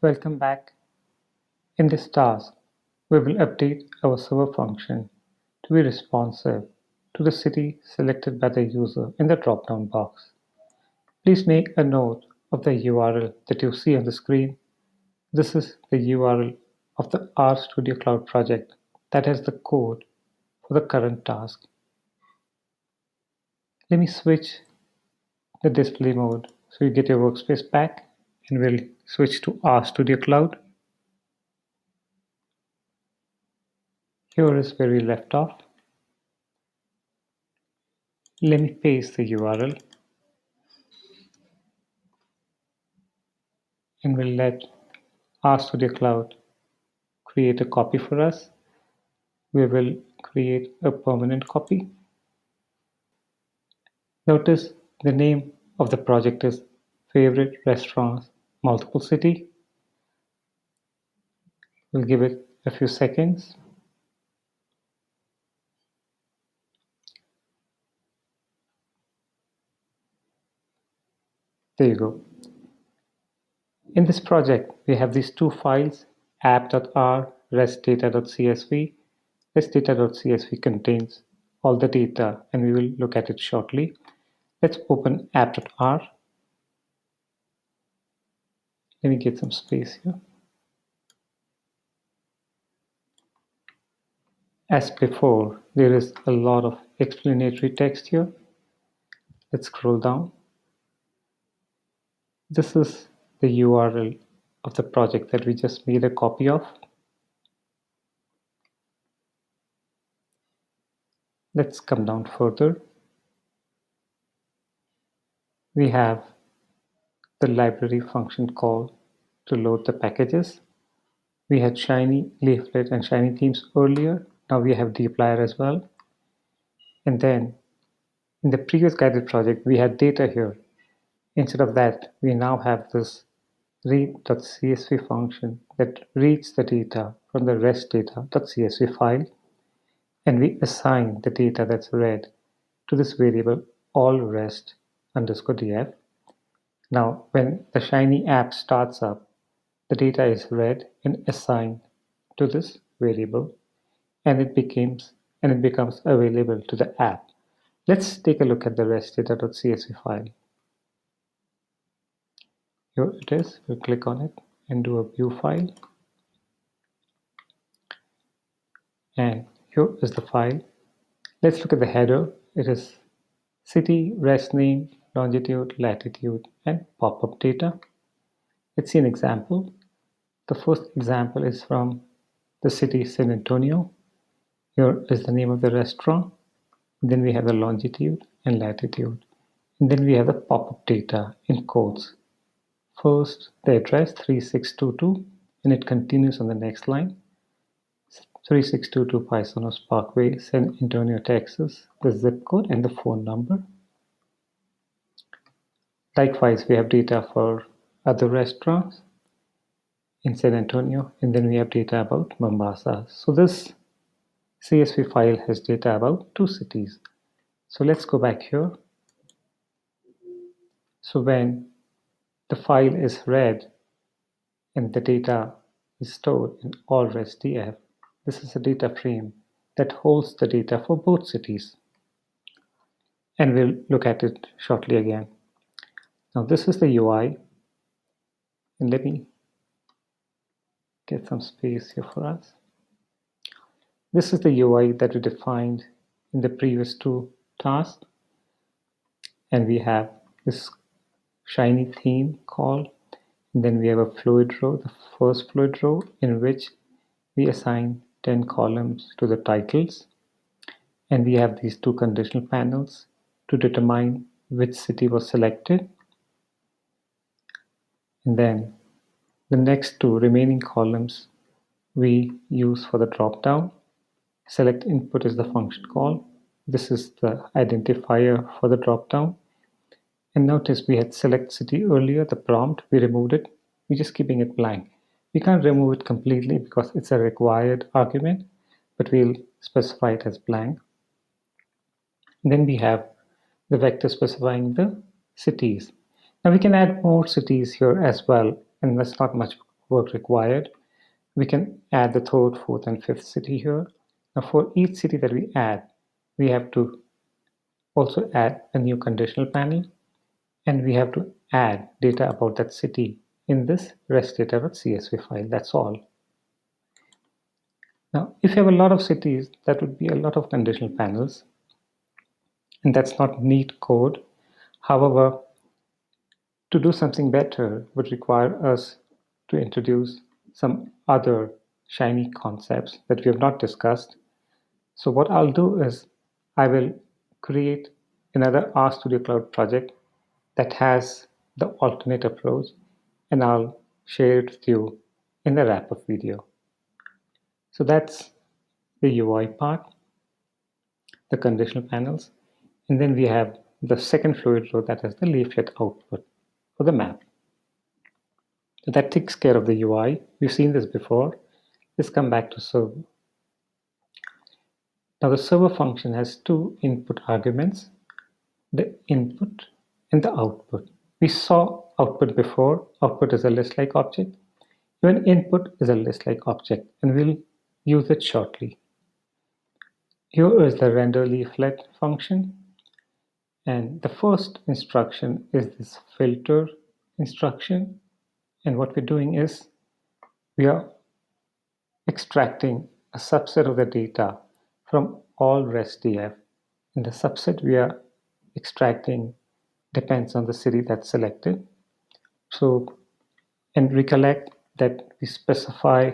Welcome back. In this task, we will update our server function to be responsive to the city selected by the user in the drop-down box. Please make a note of the URL that you see on the screen. This is the URL of the RStudio Cloud project that has the code for the current task. Let me switch the display mode so you get your workspace back, and we'll switch to RStudio Cloud. Here is where we left off. Let me paste the URL and we'll let RStudio Cloud create a copy for us. We will create a permanent copy. Notice the name of the project is Favorite Restaurants Multiple City. We'll give it a few seconds. There you go. In this project, we have these two files, app.r, restdata.csv. Restdata.csv contains all the data, and we will look at it shortly. Let's open app.r. Let me get some space here. As before, there is a lot of explanatory text here. Let's scroll down. This is the URL of the project that we just made a copy of. Let's come down further. We have the library function call to load the packages. We had Shiny, Leaflet, and Shiny themes earlier. Now we have dplyr as well. And then in the previous guided project, we had data here. Instead of that, we now have this read.csv function that reads the data from the restdata.csv file, and we assign the data that's read to this variable allRest_df. Now, when the Shiny app starts up, the data is read and assigned to this variable, and it becomes available to the app. Let's take a look at the restdata.csv file. Here it is. We'll click on it and do a view file. And here is the file. Let's look at the header. It is city, rest name, longitude, latitude, and pop-up data. Let's see an example. The first example is from the city San Antonio. Here is the name of the restaurant. Then we have the longitude and latitude. And then we have the pop-up data in quotes. First, the address 3622, and it continues on the next line. 3622 Paisanos Parkway, San Antonio, Texas, the zip code and the phone number. Likewise, we have data for other restaurants in San Antonio, and then we have data about Mombasa. So this CSV file has data about two cities. So let's go back here. So when the file is read and the data is stored in allRest_df, this is a data frame that holds the data for both cities. And we'll look at it shortly again. Now this is the UI, and let me get some space here for us. This is the UI that we defined in the previous two tasks, and we have this Shiny theme call, and then we have a fluid row, the first fluid row, in which we assign 10 columns to the titles, and we have these two conditional panels to determine which city was selected. And then the next two remaining columns we use for the drop-down. Select input is the function call. This is the identifier for the drop-down. And notice we had select city earlier, the prompt, we removed it. We're just keeping it blank. We can't remove it completely because it's a required argument, but we'll specify it as blank. And then we have the vector specifying the cities. Now we can add more cities here as well, and that's not much work required. We can add the third, fourth, and fifth city here. Now for each city that we add, we have to also add a new conditional panel, and we have to add data about that city in this restdata.csv file. That's all. Now, if you have a lot of cities, that would be a lot of conditional panels, and that's not neat code. However, to do something better would require us to introduce some other shiny concepts that we have not discussed. So what I'll do is I will create another RStudio Cloud project that has the alternate approach, and I'll share it with you in the wrap-up video. So that's the UI part, the conditional panels, and then we have the second fluid flow that is the leaflet output for the map. So that takes care of the UI. We've seen this before. Let's come back to server. Now the server function has two input arguments, the input and the output. We saw output before. Output is a list-like object. Even input is a list-like object, and we'll use it shortly. Here is the render leaflet function, and the first instruction is this filter instruction, and what we're doing is we are extracting a subset of the data from all RESTdf, and the subset we are extracting depends on the city that's selected. So, and recollect that we specify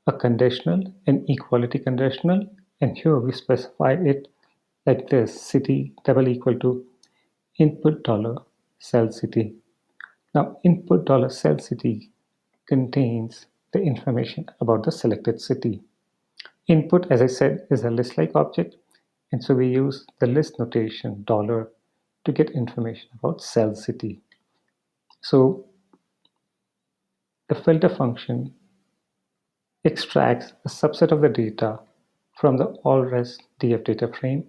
a conditional, an equality conditional, and here we specify it like this: city double equal to input dollar cell city. Now input dollar cell city contains the information about the selected city. Input, as I said, is a list-like object, and so we use the list notation dollar to get information about cell city. So the filter function extracts a subset of the data from the all-rest.df data frame,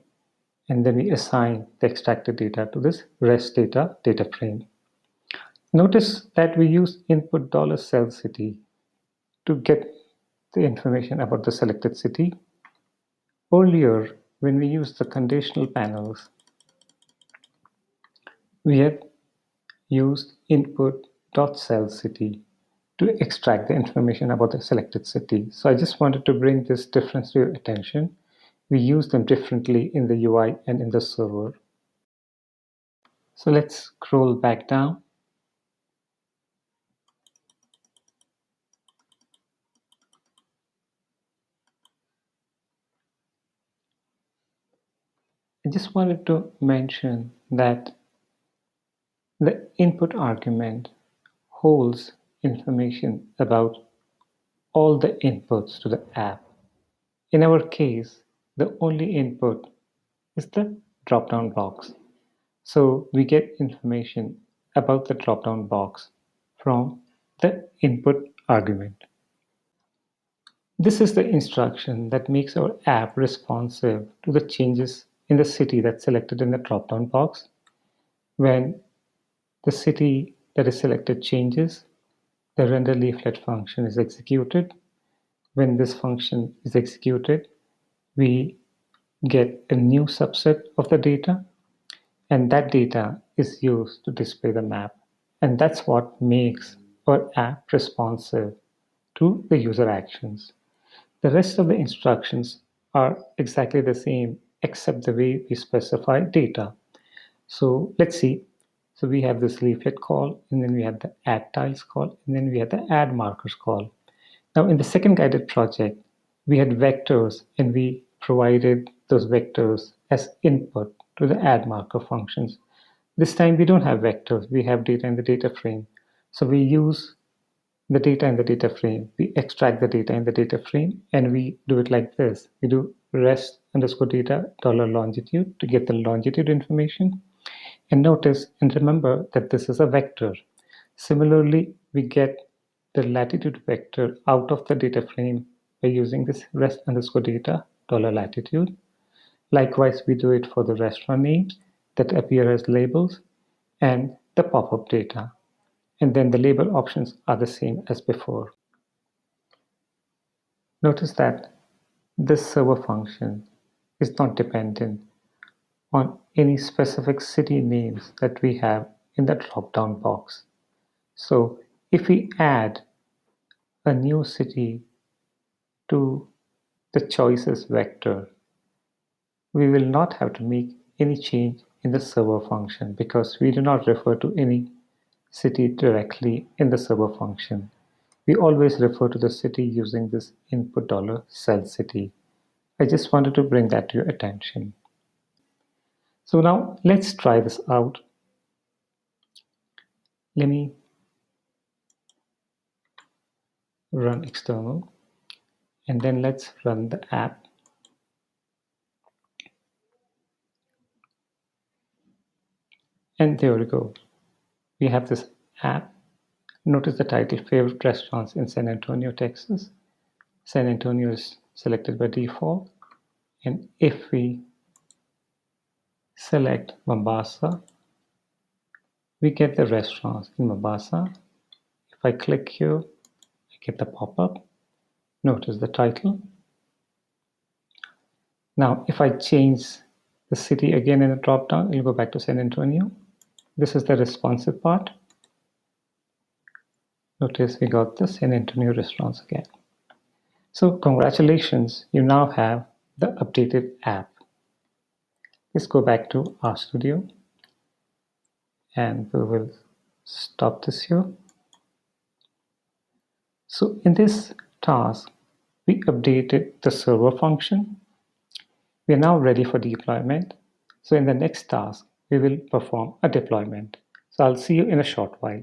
and then we assign the extracted data to this rest data frame. Notice that we use input dollar cell city to get the information about the selected city. Earlier, when we used the conditional panels, we had used input.cellCity to extract the information about the selected city. So I just wanted to bring this difference to your attention. We use them differently in the UI and in the server. So let's scroll back down. I just wanted to mention that the input argument holds information about all the inputs to the app. In our case, the only input is the drop-down box. So we get information about the drop-down box from the input argument. This is the instruction that makes our app responsive to the changes in the city that's selected in the drop-down box. When the city that is selected changes, the render leaflet function is executed. When this function is executed, we get a new subset of the data, and that data is used to display the map. And that's what makes our app responsive to the user actions. The rest of the instructions are exactly the same, except the way we specify data. So let's see. So we have this leaflet call, and then we have the add tiles call, and then we have the add markers call. Now in the second guided project, we had vectors, and we provided those vectors as input to the add marker functions. This time we don't have vectors, we have data in the data frame. So we use the data in the data frame. We extract the data in the data frame, and we do it like this. We do rest underscore data dollar longitude to get the longitude information. And notice and remember that this is a vector. Similarly, we get the latitude vector out of the data frame by using this rest underscore data dollar latitude. Likewise, we do it for the restaurant names that appear as labels and the pop-up data. and then the label options are the same as before. Notice that this server function is not dependent on any specific city names that we have in the drop-down box. So if we add a new city to the choices vector, we will not have to make any change in the server function because we do not refer to any city directly in the server function. We always refer to the city using this input $cell city. I just wanted to bring that to your attention. So now let's try this out. Let me run external and then let's run the app. And there we go. We have this app. Notice the title, Favorite Restaurants in San Antonio, Texas. San Antonio is selected by default. And if we select Mombasa, we get the restaurants in Mombasa. If I click here, I get the pop-up. Notice the title. Now, if I change the city again in the drop-down, it'll go back to San Antonio. This is the responsive part. Notice we got the San Antonio restaurants again. So congratulations, you now have the updated app. Let's go back to RStudio and we will stop this here. So in this task, we updated the server function. We are now ready for deployment. So in the next task, we will perform a deployment. So I'll see you in a short while.